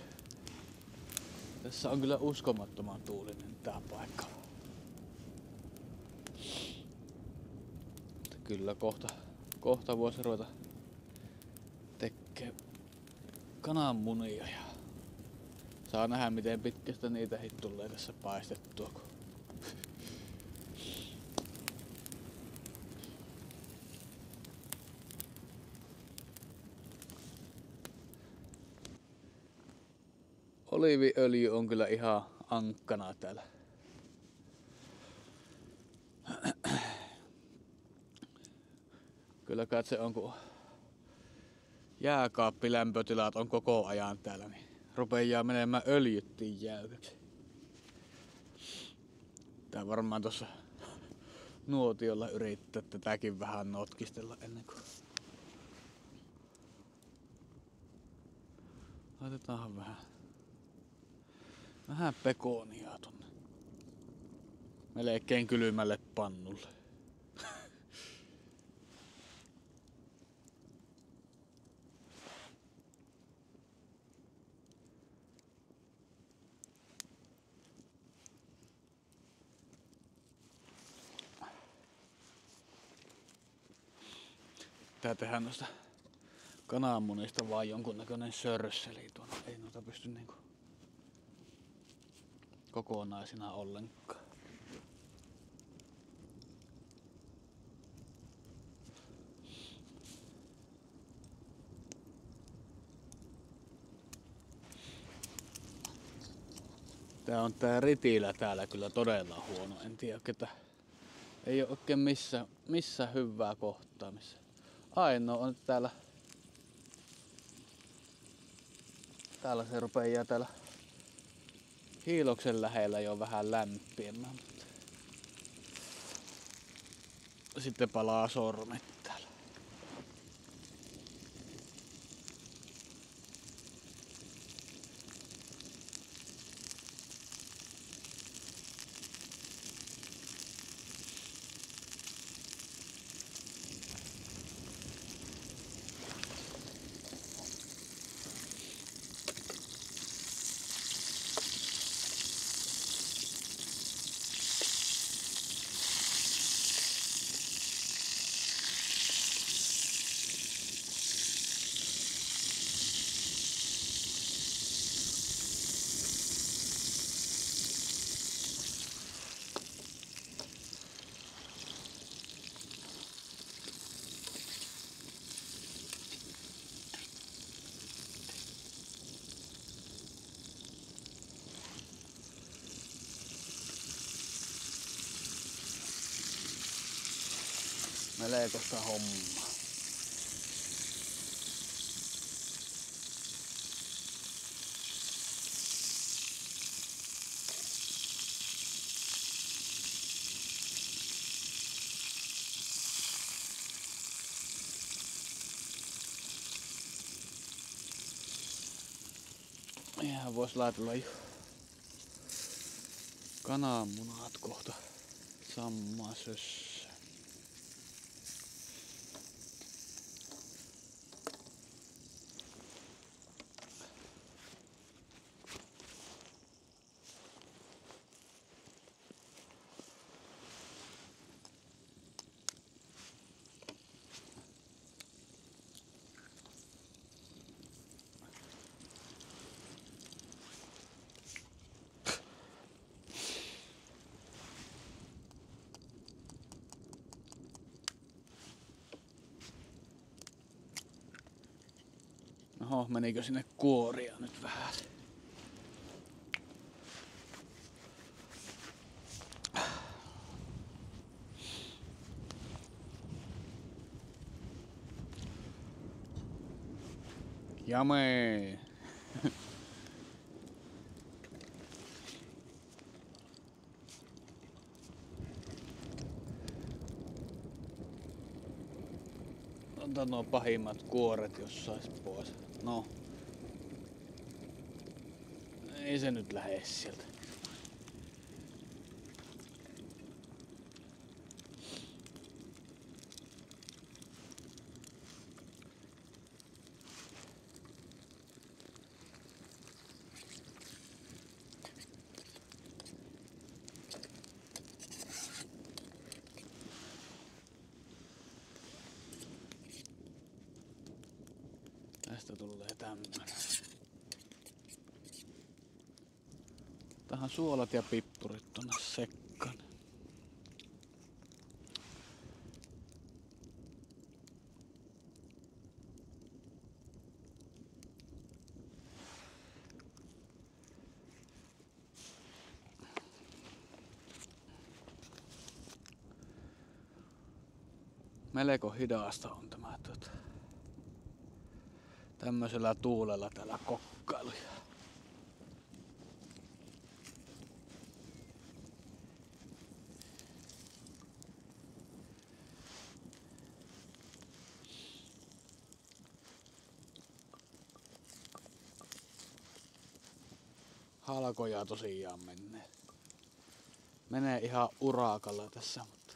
Tässä on kyllä uskomattoman tuulinen tää paikka. Mutta kyllä kohta voisi ruveta tekee kananmunia ja saa nähdä miten pitkästä niitä tulee tässä paistettua. Oliiviöljy on kyllä ihan ankkana täällä. Kyllä katse on, kun jääkaappilämpötilat on koko ajan täällä, niin rupeaa menemään öljyttiin jäykäksi. Tää varmaan tuossa nuotiolla yrittää tätäkin vähän notkistella ennen kuin laitetaanhan vähän pekonia tonne melkein kylmälle pannulle. pitää tehdä noista kananmunista vaan jonkunnäköinen sörsseli tuonne. Ei noita pysty niinku kokonaisina ollenkaan. Tää ritilä täällä kyllä todella huono. En tiedä ketä. Ei oo oikein missä hyvää kohtaa. Ainoa on täällä. Täällä se rupeaa täällä hiiloksen lähellä jo vähän lämpiämään. Sitten palaa sormet täällä. Melkoista hommaa. Ihan vois laitella jo kananmunat kohta sammasessa. Oho, menikö sinne kuoria nyt vähän? Jamee! Ota nuo pahimmat kuoret jos sais pois. No. Ei se nyt lähde sieltä. Tästä tulee tämmönen. Tähän suolat ja pippurit tonne sekkaan. Melko hidasta on tämä tämmöisellä tuulella täällä kokkailu. Halkoja tosiaan menee ihan urakalla tässä, mutta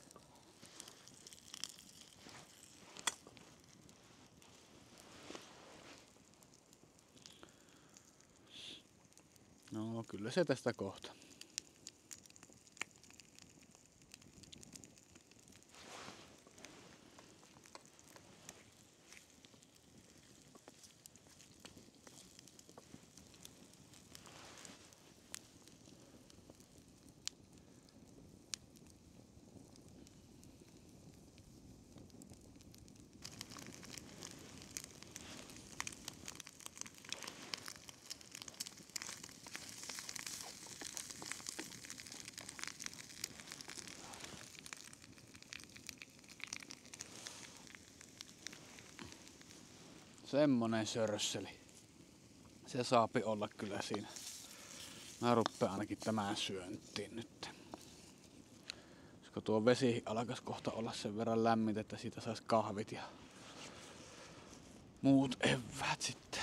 no kyllä se tästä kohta. Semmonen sörsseli. Se saapi olla kyllä siinä. Mä ruppeen ainakin tämän syöntiin nyt. Koska tuo vesi alkas kohta olla sen verran lämmintä, että siitä sais kahvit ja muut eväät sitten.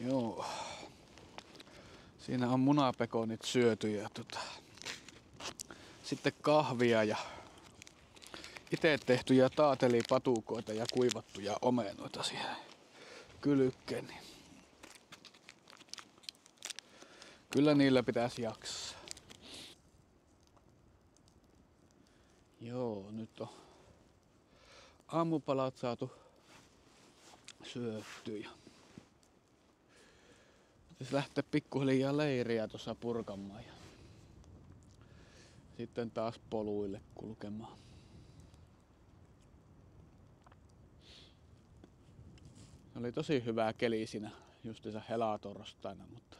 Joo. Siinä on munapekonit syöty ja sitten kahvia ja itse tehtyjä taatelipatukoita ja kuivattuja omenoita siihen kylkeen. Kyllä niillä pitäisi jaksaa. Joo, nyt on aamupalat saatu syöttyä. Siis lähtee pikkuhiljaa leiriä tuossa purkamaan ja sitten taas poluille kulkemaan. Oli tosi hyvä keli siinä justiinsa helatorstaina, mutta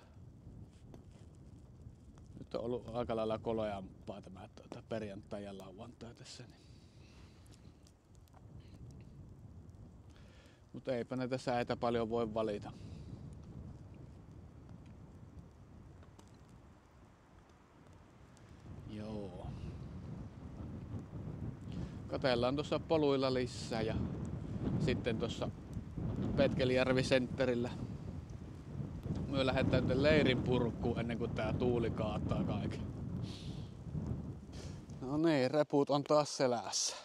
nyt on ollut aika lailla koleampaa tämä perjantai ja lauantai tässä. Mutta eipä näitä säitä paljon voi valita. Joo. Katellaan tuossa poluilla lisää ja sitten tuossa Petkelijärvi-sentterillä me lähdetään nyt leirin purkkuun ennen kuin tää tuuli kaataa kaiken. No niin, reput on taas selässä.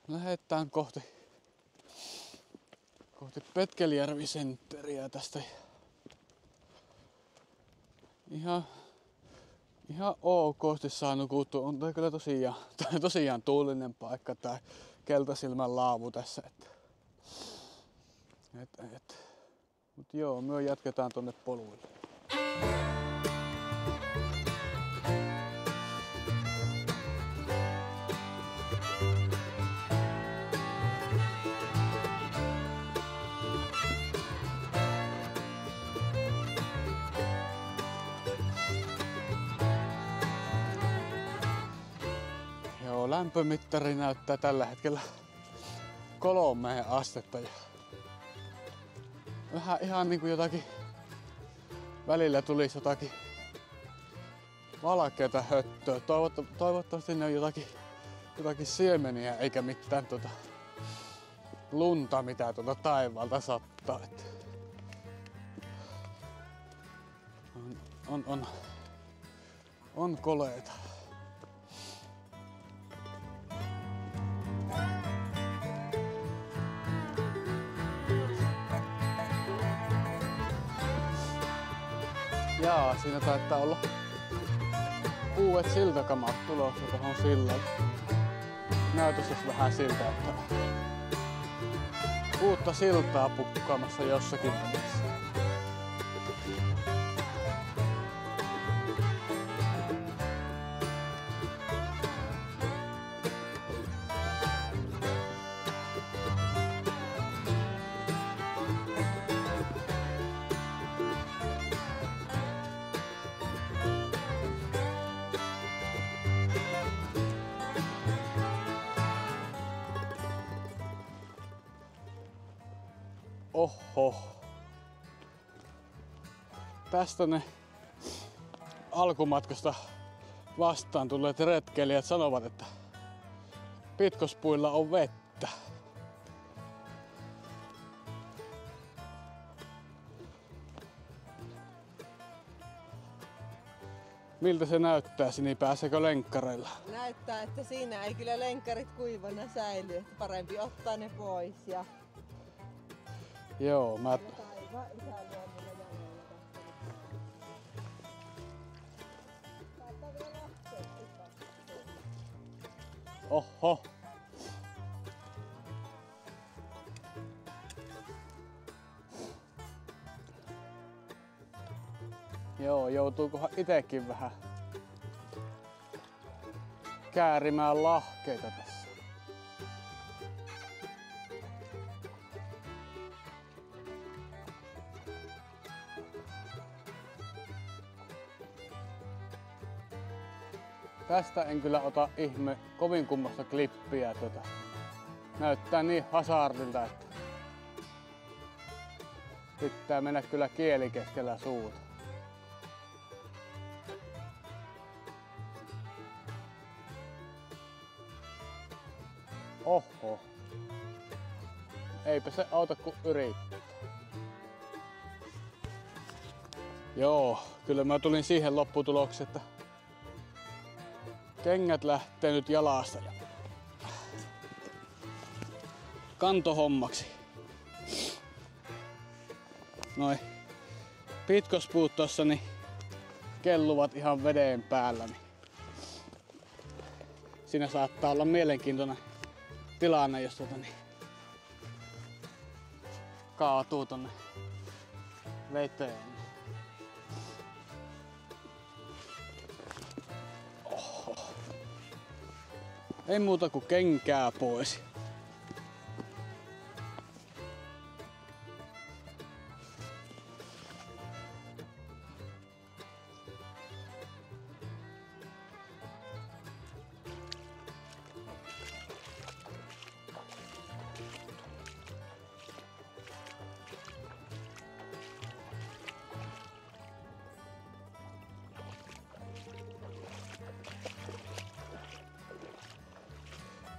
Lähdetään kohti Petkelijärvi-sentteriä tästä. Ihan okosti saa nukuttua. On tää kyllä tosiaan tuulinen paikka tää Keltasilmän laavu tässä. Mut joo, me jatketaan tonne poluille. Lämpömittari näyttää tällä hetkellä 3 astetta ja vähän ihan niinku jotakin, välillä tulisi jotakin valkeata höttöä. Toivottavasti ne on jotakin siemeniä eikä mitään lunta mitä taivaalta sattaa. On koleeta. Jaa, siinä taitaa olla uudet siltakamat tulossa tuohon sillalle. Näytös vähän siltä, että uutta siltaa pukkaamassa jossakin välissä. Oho. Tästä ne alkumatkasta vastaan tulleet retkeilijät sanovat, että pitkospuilla on vettä. Miltä se näyttää, niin pääseekö lenkkareilla? Näyttää, että siinä ei kyllä lenkkarit kuivana säily, että parempi ottaa ne pois. Ja joo, Oho. Joo, joutuukohan itekin vähän käärimään lahkeita tässä. Tästä en kyllä ota kovin kummasta klippiä. Näyttää niin hazardilta, että pitää mennä kyllä kieli keskellä suuta. Oho. Eipä se auta kun yrittää. Joo, kyllä mä tulin siihen lopputulokseen, että kengät lähtee nyt jalasta ja kantohommaksi. Noi pitkospuut tossa niin kelluvat ihan veden päällä. Niin siinä saattaa olla mielenkiintoinen tilanne, jos kaatuu tonne veteen. Oho. Ei muuta kuin kenkää pois.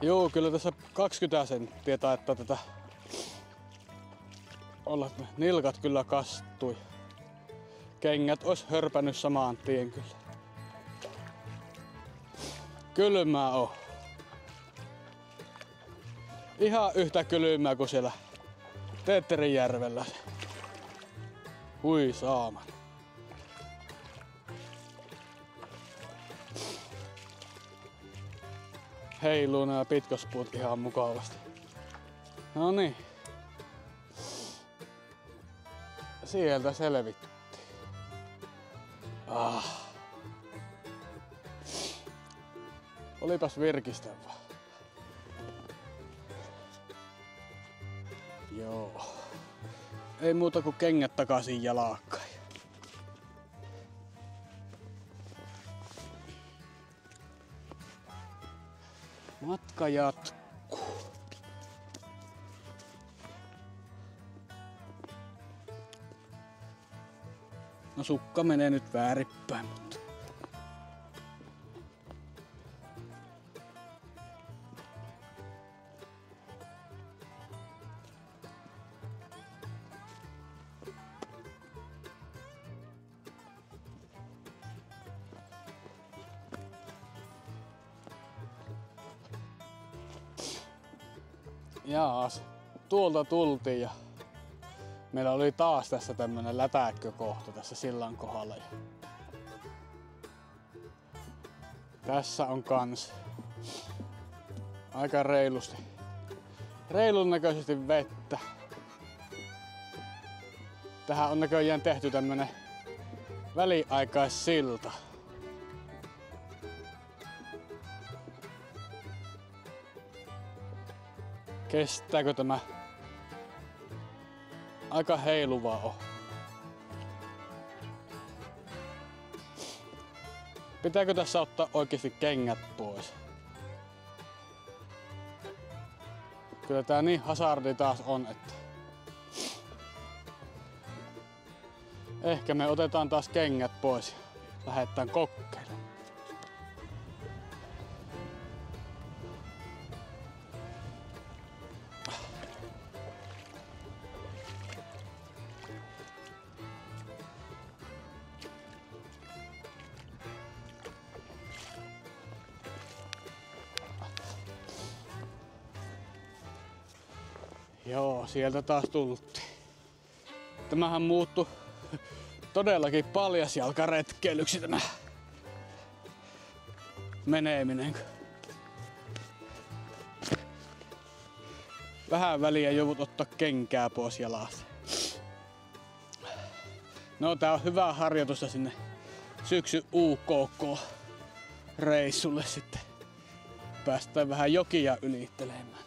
Joo, kyllä tässä 20 senttiä taittaa tätä olla. Nilkat kyllä kastui. Kengät ois hörpännyt samaan tien kyllä. Kylmää on. Ihan yhtä kylmää kuin siellä Teetterijärvellä. Hui saaman. Heiluu nämä pitkospuut ihan mukavasti. No niin. Sieltä selvittiin. Olipas virkistävää. Joo. Ei muuta kuin kengät takaisin jalakkaan. Matka jatkuu. No sukka menee nyt väärinpäin, mutta jaas, tuolta tultiin ja meillä oli taas tässä tämmönen lätäkkökohta tässä sillan kohdalla. Tässä on kans aika reilun näköisesti vettä. Tähän on näköjään tehty tämmönen väliaikaissilta. Kestääkö tämä? Aika heiluvaa on. Pitääkö tässä ottaa oikeasti kengät pois? Kyllä tää niin hazardi taas on, että ehkä me otetaan taas kengät pois ja lähdetään kokeilemaan. Joo, sieltä taas tultiin. Tämähän muuttui todellakin paljasjalkaretkeilyksi tämä meneminen. vähän väliä joudut ottaa kenkää pois jalasta. No tää on hyvä harjoitusta sinne syksy UKK-reissulle sitten. Päästään vähän jokia ylittelemään.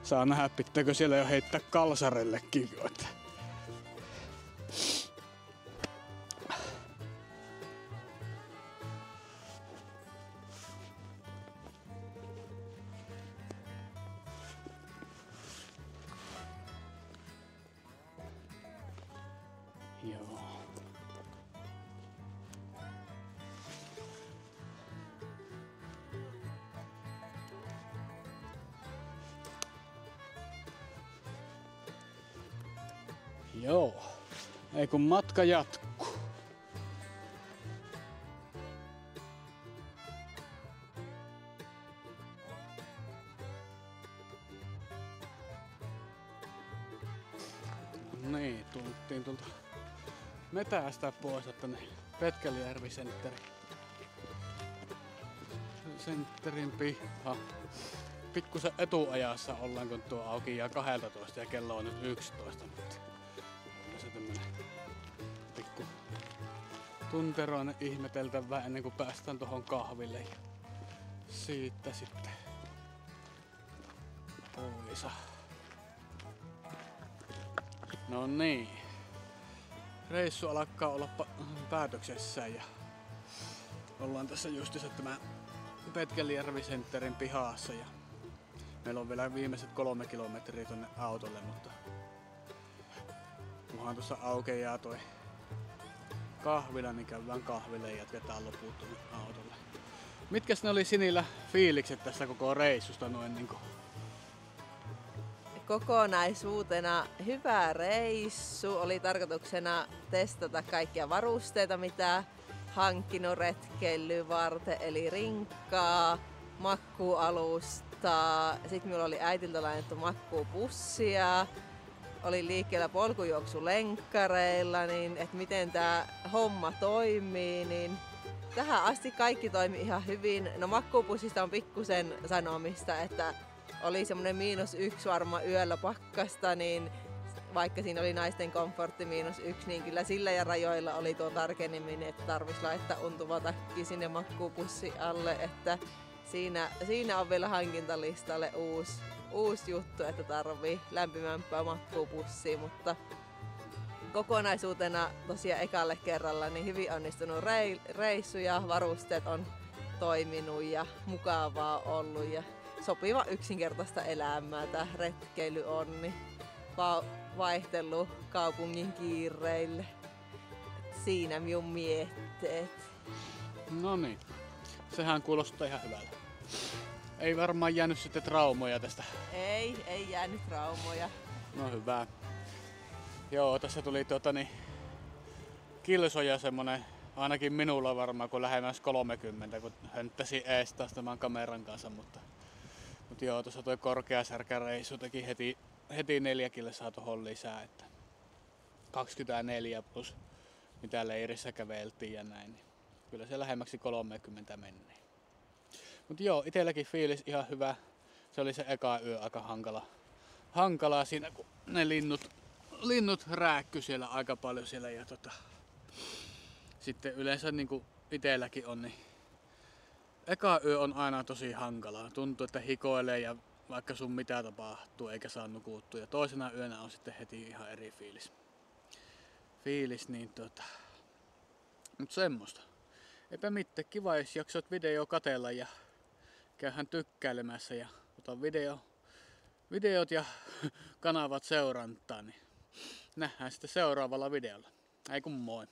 Saa nähdä, pitääkö siellä jo heittää kalsarellekin. Joo. Joo. Ei kun matka jatkuu. Niin, tultiin tuolta metästä pois tänne Petkeljärvi sentterin piha. Pikkusen etuajassa ollaan, kun tuo auki ja 12 ja kello on nyt 11. Mutta se tämmönen pikku tunteroinen ihmeteltävä ennen kuin päästään tuohon kahville. Ja siitä sitten poisa. No niin. Reissu alkaa olla päätöksessä ja ollaan tässä justiinsa tämän Petkeljärvi sentterin pihassa ja meillä on vielä viimeiset 3 kilometriä tonne autolle, mutta kunhan tuossa aukeaa toi kahvila, niin käydään kahville ja jatketaan loput tonne autolle. Mitkäs ne oli Sinillä fiilikset tästä koko reissusta noin niinku? Kokonaisuutena hyvä reissu. Oli tarkoituksena testata kaikkia varusteita, mitä hankkinut retkeilyä varten, eli rinkkaa, makkualustaa. Sitten minulla oli äitiltä lainattu makkuupussia. Oli liikkeellä polkujuoksulenkkareilla, niin että miten tämä homma toimii. Niin tähän asti kaikki toimi ihan hyvin. No makkuupussista on pikkusen sanomista, että oli semmoinen -1 varmaan yöllä pakkasta, niin vaikka siinä oli naisten komfortti -1, niin kyllä sillä ja rajoilla oli tuo tarkenniminen, että tarvitsisi laittaa untuva takki sinne makkuupussi alle, että siinä on vielä hankintalistalle uusi juttu, että tarvii lämpimämpää makkuupussia, mutta kokonaisuutena tosiaan ekalle kerralla niin hyvin onnistunut reissu ja varusteet on toiminut ja mukavaa ollut ja sopiva yksinkertaista elämää tää retkeily on, niin vaihtelu kaupungin kiireille. Siinä minun mietteet. No niin, sehän kuulostaa ihan hyvältä. Ei varmaan jäänyt sitten traumoja tästä. Ei jäänyt traumoja. No hyvä. Joo, tässä tuli kilsoja semmonen, ainakin minulla varmaan, kun lähemmäs 30, kun hönttäsi ees taas tämän kameran kanssa, mutta joo, tuossa toi korkeasärkäreissu teki heti 4 kilsaa tuohon lisää, että 24 plus mitä leirissä käveltiin ja näin, niin kyllä se lähemmäksi 30 meni. Mut joo, itelläkin fiilis ihan hyvä. Se oli se eka yö aika hankalaa siinä, kun ne linnut rääkky siellä aika paljon siellä ja sitten yleensä niinku itelläkin on, niin eka yö on aina tosi hankalaa. Tuntuu, että hikoilee ja vaikka sun mitä tapahtuu eikä saa nukuttua. Ja toisena yönä on sitten heti ihan eri fiilis niin mut semmoista. Eipä mitään, kiva jos jaksot video katella ja käyhän tykkäilemässä ja ota videot ja kanavat seurantaan, niin nähdään sitten seuraavalla videolla. Ei kun moi!